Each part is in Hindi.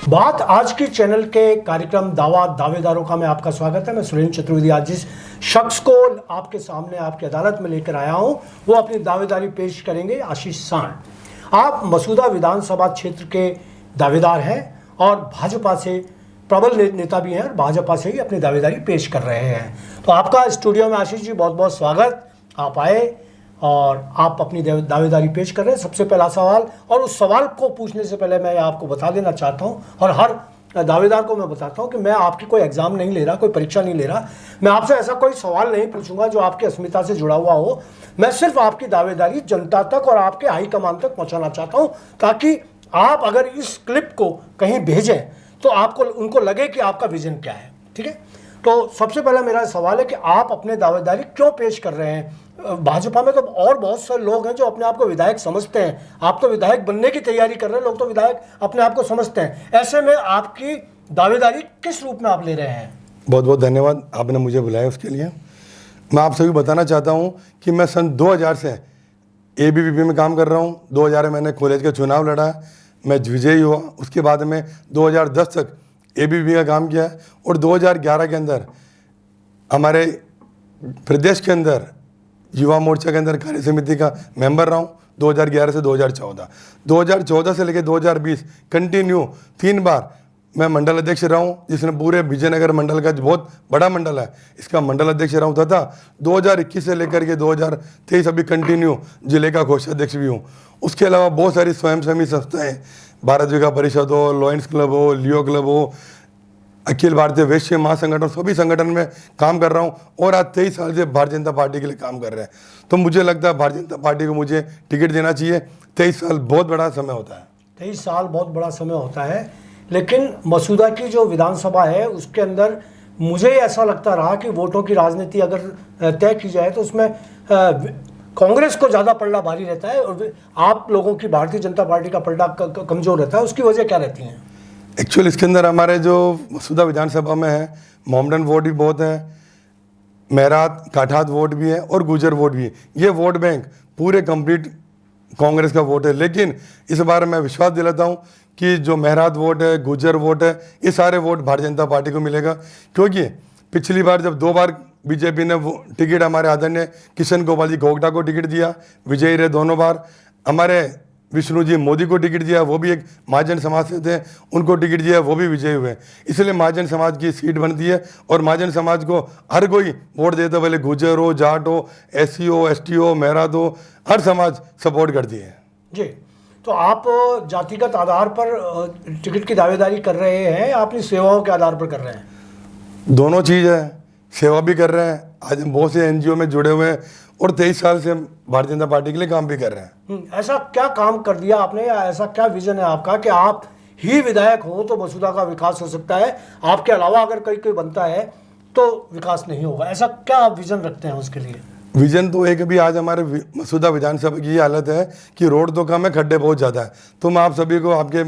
बात आज की चैनल के कार्यक्रम दावा दावेदारों का मैं आपका स्वागत है। मैं सुरेंद्र चतुर्वेदी आज जिस शख्स को आपके सामने आपकी अदालत में लेकर आया हूं वो अपनी दावेदारी पेश करेंगे आशीष सांड। आप मसूदा विधानसभा क्षेत्र के दावेदार हैं और भाजपा से प्रबल नेता भी हैं और भाजपा से ही अपनी दावेदारी पेश कर रहे हैं। तो आपका स्टूडियो में आशीष जी बहुत बहुत स्वागत। आप आए और आप अपनी दावेदारी पेश कर रहे हैं। सबसे पहला सवाल, और उस सवाल को पूछने से पहले मैं आपको बता देना चाहता हूं और हर दावेदार को मैं बताता हूं कि मैं आपकी कोई एग्जाम नहीं ले रहा, कोई परीक्षा नहीं ले रहा। मैं आपसे ऐसा कोई सवाल नहीं पूछूंगा जो आपकी अस्मिता से जुड़ा हुआ हो। मैं सिर्फ आपकी दावेदारी जनता तक और आपके हाईकमान तक पहुंचाना चाहता हूं ताकि आप अगर इस क्लिप को कहीं भेजें तो आपको उनको लगे कि आपका विजन क्या है। ठीक है, तो सबसे पहला मेरा सवाल है कि आप अपने दावेदारी क्यों पेश कर रहे हैं? भाजपा में तो और बहुत सारे लोग हैं जो अपने आप को विधायक समझते हैं। आप तो विधायक बनने की तैयारी कर रहे हैं, लोग तो विधायक अपने आप को समझते हैं। ऐसे में आपकी दावेदारी किस रूप में आप ले रहे हैं? बहुत बहुत धन्यवाद आपने मुझे बुलाया उसके लिए। मैं आप सभी बताना चाहता हूं कि मैं सन 2000 से एबीवीपी में काम कर रहा हूं। 2000 में मैंने कॉलेज का चुनाव लड़ा, मैं विजयी हुआ। उसके बाद में 2010 तक एबीवीपी का काम किया और 2011 के अंदर हमारे प्रदेश के अंदर युवा मोर्चा के अंदर कार्य समिति का मेंबर रहा हूँ 2011 से 2014 से लेकर 2020 कंटिन्यू 3 बार मैं मंडल अध्यक्ष रहा हूँ, जिसने पूरे विजयनगर मंडल का जो बहुत बड़ा मंडल है इसका मंडल अध्यक्ष रहा हूँ तथा 2021 से लेकर के 2023 अभी कंटिन्यू जिले का कोषाध्यक्ष भी हूँ। उसके अलावा बहुत सारी स्वयंसेवी संस्थाएँ, भारत विकास परिषद हो, लॉयंस क्लब हो, लियो क्लब हो, अखिल भारतीय वैश्य महासंगठन, सभी संगठन में काम कर रहा हूं और आज 23 साल से भारतीय जनता पार्टी के लिए काम कर रहे हैं। तो मुझे लगता है भारतीय जनता पार्टी को मुझे टिकट देना चाहिए। 23 साल बहुत बड़ा समय होता है। 23 साल बहुत बड़ा समय होता है, लेकिन मसूदा की जो विधानसभा है उसके अंदर मुझे ऐसा लगता रहा कि वोटों की राजनीति अगर तय की जाए तो उसमें कांग्रेस को ज़्यादा पलड़ा भारी रहता है और आप लोगों की भारतीय जनता पार्टी का पलड़ा कमज़ोर रहता है। उसकी वजह क्या रहती है? एक्चुअली इसके अंदर हमारे जो मसूदा विधानसभा में है मोमडन वोट भी बहुत है, मेहरात काठात वोट भी है और गुजर वोट भी है। ये वोट बैंक पूरे कंप्लीट कांग्रेस का वोट है। लेकिन इस बार मैं विश्वास दिलाता हूँ कि जो मेहरात वोट है, गुजर वोट है, ये सारे वोट भारतीय जनता पार्टी को मिलेगा। क्योंकि पिछली बार जब 2 बार बीजेपी ने टिकट हमारे आदरणीय किशन गोपाल जी घोगटा को टिकट दिया, विजयी रहे दोनों बार। हमारे विष्णु जी मोदी को टिकट दिया, वो भी एक महाजन समाज से थे, उनको टिकट दिया, वो भी विजयी हुए। इसलिए महाजन समाज की सीट बनती है और महाजन समाज को हर कोई वोट देता है, भले गुजर हो, जाट हो, एससी हो, एसटी हो, मेहरात हो, हर समाज सपोर्ट करती है जी। तो आप जातिगत आधार पर टिकट की दावेदारी कर रहे हैं या अपनी सेवाओं के आधार पर कर रहे हैं? दोनों चीज़ है, सेवा भी कर रहे हैं। आज हम बहुत से एनजीओ में जुड़े हुए हैं और 23 साल से हम भारतीय जनता पार्टी के लिए काम भी कर रहे हैं। ऐसा क्या काम कर दिया आपने या ऐसा क्या विजन है आपका कि आप ही विधायक हो तो मसूदा का विकास हो सकता है, आपके अलावा अगर कोई बनता है तो विकास नहीं होगा? ऐसा क्या आप विजन रखते हैं उसके लिए? विजन तो एक भी आज हमारे मसूदा विधानसभा की ये हालत है कि रोड तो कम है, खड्डे बहुत ज़्यादा है। तो मैं आप सभी को आपके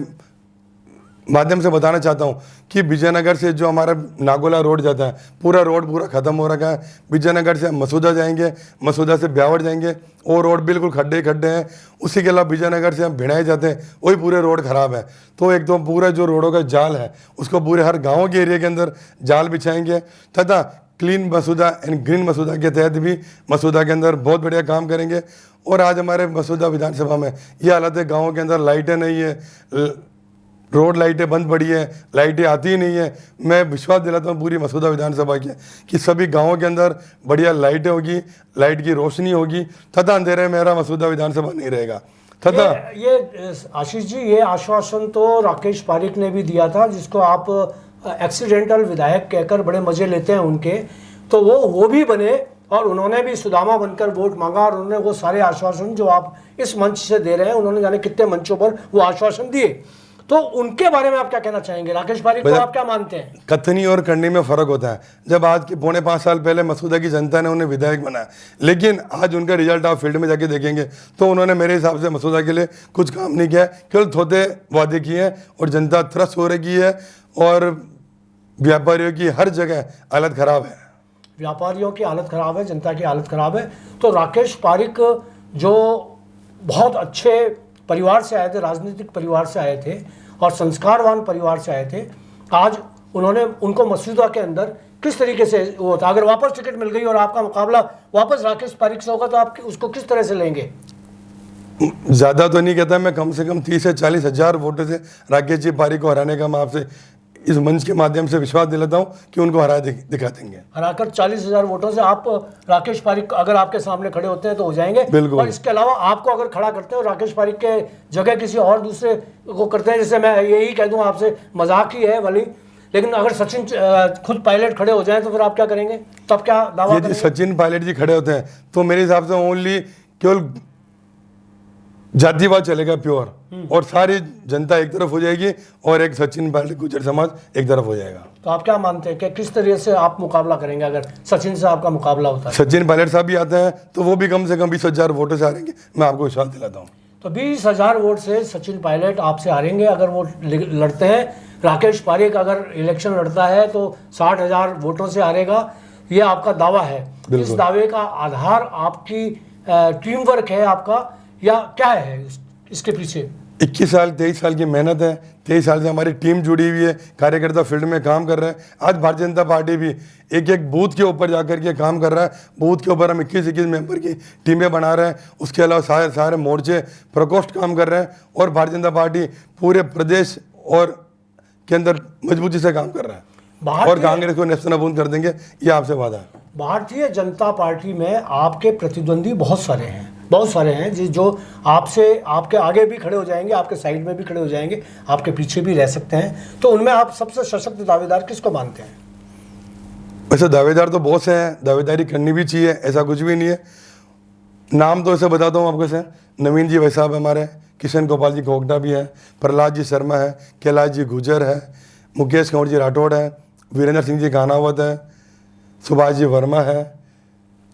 माध्यम से बताना चाहता हूँ कि विजयनगर से जो हमारा नागोला रोड जाता है पूरा रोड पूरा ख़त्म हो रखा है। विजयनगर से हम मसूदा जाएंगे, मसूदा से ब्यावर जाएंगे, वो रोड बिल्कुल खड्डे खड्डे हैं। उसी के अलावा विजयनगर से हम भिड़ाए जाते हैं, वही पूरे रोड ख़राब है। तो एक तो पूरा जो रोडों का जाल है उसको पूरे हर गाँव के एरिया के अंदर जाल बिछाएंगे तथा क्लीन मसूदा एंड ग्रीन मसूदा के तहत भी मसूदा के अंदर बहुत बढ़िया काम करेंगे। और आज हमारे मसूदा विधानसभा में ये हालत है, गाँव के अंदर लाइटें नहीं है, रोड लाइटें बंद पड़ी है, लाइटें आती ही नहीं है। मैं विश्वास दिलाता हूँ पूरी मसूदा विधानसभा की कि सभी गाँवों के अंदर बढ़िया लाइटें होगी, लाइट की रोशनी होगी तथा अंधेरे में मेरा मसूदा विधानसभा नहीं रहेगा। तथा ये आशीष जी, ये आश्वासन तो राकेश पारिक ने भी दिया था, जिसको आप एक्सीडेंटल विधायक कहकर बड़े मजे लेते हैं उनके। तो वो भी बने और उन्होंने भी सुदामा बनकर वोट मांगा और उन्होंने वो सारे आश्वासन जो आप इस मंच से दे रहे हैं, उन्होंने जाने कितने मंचों पर वो आश्वासन दिए। तो उनके बारे में आप क्या कहना चाहेंगे? राकेश पारिक को आप क्या मानते हैं? कथनी और करनी में फर्क होता है। जब आज के 4.5 साल पहले मसूदा की जनता ने उन्हें विधायक बनाया, लेकिन आज उनका रिजल्ट आप फील्ड में जाके देखेंगे तो उन्होंने मेरे हिसाब से मसूदा के लिए कुछ काम नहीं किया, केवल थोड़े वादे किए हैं और जनता त्रस्त हो रही है और व्यापारियों की हर जगह हालत खराब है। व्यापारियों की हालत खराब है, जनता की हालत खराब है। तो राकेश पारिक जो बहुत अच्छे परिवार से आए थे, राजनीतिक परिवार से आए थे, और संस्कारवान परिवार से आए थे। आज उन्होंने उनको मसूदा के अंदर किस तरीके से वो होता, अगर वापस टिकट मिल गई और आपका मुकाबला वापस राकेश पारिक से होगा तो आप उसको किस तरह से लेंगे? ज़्यादा तो नहीं कहता मैं, कम से कम 30 से 40 हज़ार वोटों से राकेश जी पारिक को हराने का मैं आपसे इस मंच के माध्यम से विश्वास दिलाता हूँ कि उनको हरा दिखा देंगे। हराकर 40,000 वोटों से आप राकेश पारिक अगर आपके सामने खड़े होते हैं तो हो जाएंगे। बिल्कुल। और इसके अलावा आपको अगर खड़ा करते हैं और राकेश पारिक के जगह किसी और दूसरे को करते हैं, जैसे मैं यही कह दूं आपसे, मजाक ही है भले, लेकिन अगर सचिन खुद पायलट खड़े हो जाएं तो फिर आप क्या करेंगे? तब क्या दावा यदि करेंगे? सचिन पायलट जी खड़े होते हैं तो मेरे हिसाब से ओनली केवल जातिवाद चलेगा प्योर, और सारी जनता एक तरफ हो जाएगी और एक सचिन पायलट गुर्जर समाज एक तरफ हो जाएगा। तो आप क्या मानते हैं कि किस तरह से आप मुकाबला करेंगे अगर सचिन से आपका मुकाबला होता है? सचिन पायलट साहब भी आते हैं तो वो भी कम से कम 20,000 वोटों से हारेंगे, मैं आपको विश्वास दिलाता हूँ। तो 20,000 वोट से सचिन पायलट आपसे हारेंगे अगर वो लड़ते हैं। राकेश पारिक अगर इलेक्शन लड़ता है तो 60,000 वोटों से हारेगा, ये आपका दावा है। इस दावे का आधार आपकी टीम वर्क है आपका, या क्या है इसके पीछे? 21 साल 23 साल की मेहनत है, 23 साल से हमारी टीम जुड़ी हुई है, कार्यकर्ता फील्ड में काम कर रहे हैं। आज भारतीय जनता पार्टी भी एक एक बूथ के ऊपर जाकर के काम कर रहा है। बूथ के ऊपर हम 21-21 मेंबर की टीमें बना रहे हैं। उसके अलावा सारे सारे मोर्चे प्रकोष्ठ काम कर रहे हैं, और भारतीय जनता पार्टी पूरे प्रदेश और के अंदर मजबूती से काम कर रहा है, और कांग्रेस को नेस्तनाबूद कर देंगे, ये आपसे वादा है। भारतीय जनता पार्टी में आपके प्रतिद्वंदी बहुत सारे हैं जो आपसे आपके आगे भी खड़े हो जाएंगे, आपके साइड में भी खड़े हो जाएंगे, आपके पीछे भी रह सकते हैं। तो उनमें आप सबसे सशक्त दावेदार किसको मानते हैं? वैसे दावेदार तो बहुत से हैं, दावेदारी करनी भी चाहिए, ऐसा कुछ भी नहीं है। नाम तो ऐसे बताता हूँ आपको से, नवीन जी भाई साहब हमारे, किशन गोपाल जी कोगटा भी है, प्रहलाद जी शर्मा है, कैलाश जी गुजर है, मुकेश कंवर जी राठौड़ है, वीरेंद्र सिंह जी कानावत है, सुभाष जी वर्मा है।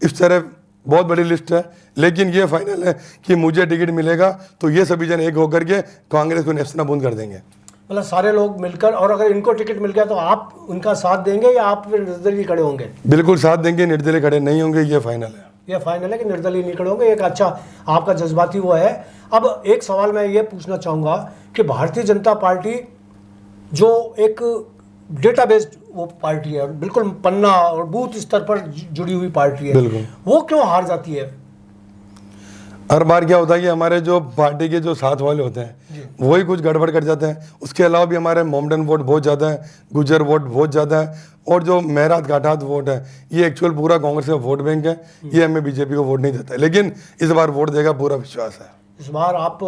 इस तरह बहुत बड़ी लिस्ट है, लेकिन ये फाइनल है कि मुझे टिकट मिलेगा तो ये सभी जन एक होकर के कांग्रेस को नेस्तनाबूद कर देंगे। मतलब सारे लोग मिलकर, और अगर इनको टिकट मिल गया तो आप उनका साथ देंगे या आप फिर निर्दलीय खड़े होंगे? बिल्कुल साथ देंगे, निर्दलीय खड़े नहीं होंगे, ये फाइनल है। ये फाइनल है कि निर्दलीय नहीं खड़े होंगे। एक अच्छा आपका जज्बाती वो है। अब एक सवाल मैं ये पूछना चाहूँगा कि भारतीय जनता पार्टी जो एक डेटाबेस्ड वो पार्टी है, बिल्कुल पन्ना और बूथ स्तर पर जुड़ी हुई पार्टी है, बिल्कुल, वो क्यों हार जाती है? हर बार क्या होता है कि हमारे जो पार्टी के जो साथ वाले होते हैं वही कुछ गड़बड़ कर जाते हैं। उसके अलावा भी हमारे मोमडन वोट बहुत ज़्यादा है, गुजर वोट बहुत ज़्यादा है, और जो मेहरात घाटात वोट है ये एक्चुअल पूरा कांग्रेस का वोट बैंक है, ये हमें बीजेपी को वोट नहीं देता है, लेकिन इस बार वोट देगा, पूरा विश्वास है। इस बार आप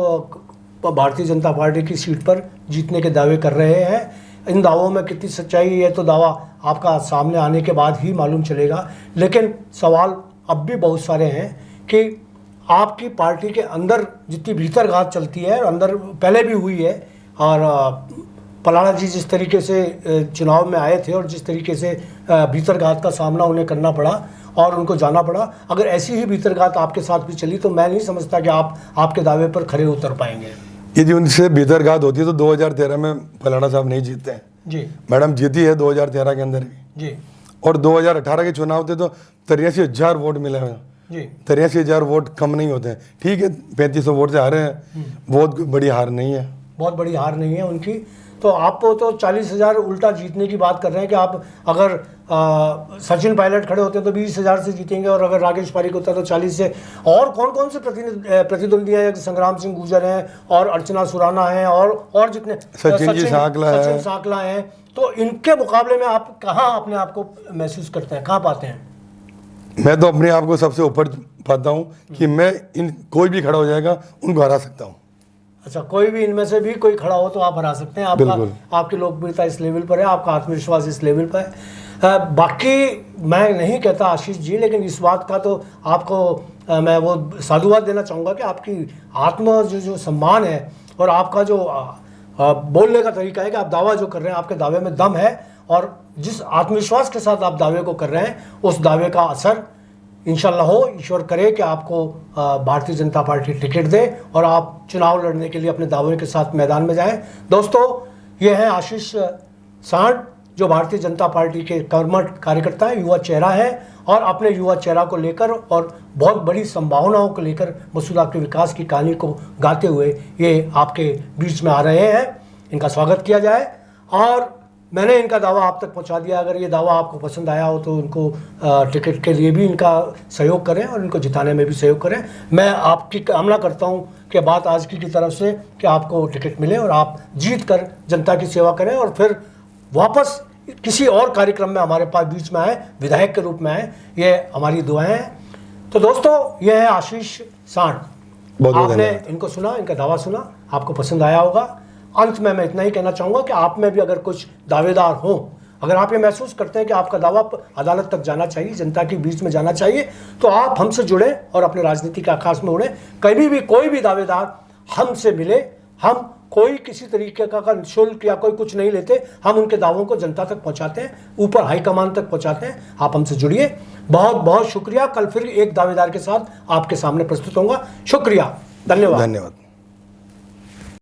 भारतीय जनता पार्टी की सीट पर जीतने के दावे कर रहे हैं। इन दावों में कितनी सच्चाई है तो दावा आपका सामने आने के बाद ही मालूम चलेगा, लेकिन सवाल अब भी बहुत सारे हैं कि आपकी पार्टी के अंदर जितनी भीतरघात चलती है, अंदर पहले भी हुई है, और पलाड़ा जी जिस तरीके से चुनाव में आए थे और जिस तरीके से भीतरघात का सामना उन्हें करना पड़ा और उनको जाना पड़ा, अगर ऐसी ही भीतरघात आपके साथ भी चली तो मैं नहीं समझता कि आप आपके दावे पर खरे उतर पाएंगे। यदि उनसे भीतरघात होती है तो 2013 में पलाड़ा साहब नहीं जीतते हैं जी, मैडम जीती है 2013 के अंदर भी जी, और 2018 के चुनाव थे तो 83,000 वोट मिले हैं जी। 83,000 वोट कम नहीं होते हैं, ठीक है 3500 वोट से हारे हैं, बहुत बड़ी हार नहीं है, बहुत बड़ी हार नहीं है उनकी। तो आप तो 40,000 उल्टा जीतने की बात कर रहे हैं कि आप अगर सचिन पायलट खड़े होते हैं तो 20,000 से जीतेंगे, और अगर राकेश पारिक होता है तो 40 से। और कौन कौन से प्रतिद्वंदी हैं? संग्राम सिंह गुर्जर हैं और अर्चना सुराना हैं और जितने सचिन साकला हैं, तो इनके मुकाबले में आप कहाँ अपने आप को महसूस करते हैं, कहाँ पाते हैं? मैं तो अपने आप को सबसे ऊपर पाता हूँ कि मैं इन कोई भी खड़ा हो जाएगा उनको हरा सकता हूँ। अच्छा, कोई भी इनमें से भी कोई खड़ा हो तो आप हरा सकते हैं। आपकी लोकप्रियता इस लेवल पर है, आपका आत्मविश्वास इस लेवल पर है। बाकी मैं नहीं कहता आशीष जी, लेकिन इस बात का तो आपको मैं वो साधुवाद देना चाहूँगा कि आपकी आत्म जो सम्मान है और आपका जो बोलने का तरीका है कि आप दावा जो कर रहे हैं, आपके दावे में दम है, और जिस आत्मविश्वास के साथ आप दावे को कर रहे हैं उस दावे का असर इंशाल्लाह हो, ईश्वर करे कि आपको भारतीय जनता पार्टी टिकट दे और आप चुनाव लड़ने के लिए अपने दावे के साथ मैदान में जाएं। दोस्तों, ये हैं आशीष सांड, जो भारतीय जनता पार्टी के कर्मठ कार्यकर्ता हैं, युवा चेहरा है, और अपने युवा चेहरा को लेकर और बहुत बड़ी संभावनाओं को लेकर मसूदा के विकास की कहानी को गाते हुए ये आपके बीच में आ रहे हैं। इनका स्वागत किया जाए। और मैंने इनका दावा आप तक पहुंचा दिया। अगर ये दावा आपको पसंद आया हो तो इनको टिकट के लिए भी इनका सहयोग करें और इनको जिताने में भी सहयोग करें। मैं आपकी कामना करता हूं कि बात आज की तरफ से कि आपको टिकट मिले और आप जीत कर जनता की सेवा करें और फिर वापस किसी और कार्यक्रम में हमारे पास बीच में आए, विधायक के रूप में आए। ये हमारी दुआएं हैं। तो दोस्तों, ये है आशीष सांड। आपने इनको सुना, इनका दावा सुना, आपको पसंद आया होगा। अंत में मैं इतना ही कहना चाहूँगा कि आप में भी अगर कुछ दावेदार हों, अगर आप ये महसूस करते हैं कि आपका दावा अदालत तक जाना चाहिए, जनता के बीच में जाना चाहिए, तो आप हमसे जुड़ें और अपने राजनीति के आकाश में उड़ें। कभी भी कोई भी दावेदार हमसे मिले, हम कोई किसी तरीके का शुल्क या कोई कुछ नहीं लेते। हम उनके दावों को जनता तक पहुंचाते हैं, ऊपर हाईकमान तक पहुंचाते हैं। आप हमसे जुड़िए। बहुत बहुत शुक्रिया। कल फिर एक दावेदार के साथ आपके सामने प्रस्तुत होऊंगा। शुक्रिया, धन्यवाद।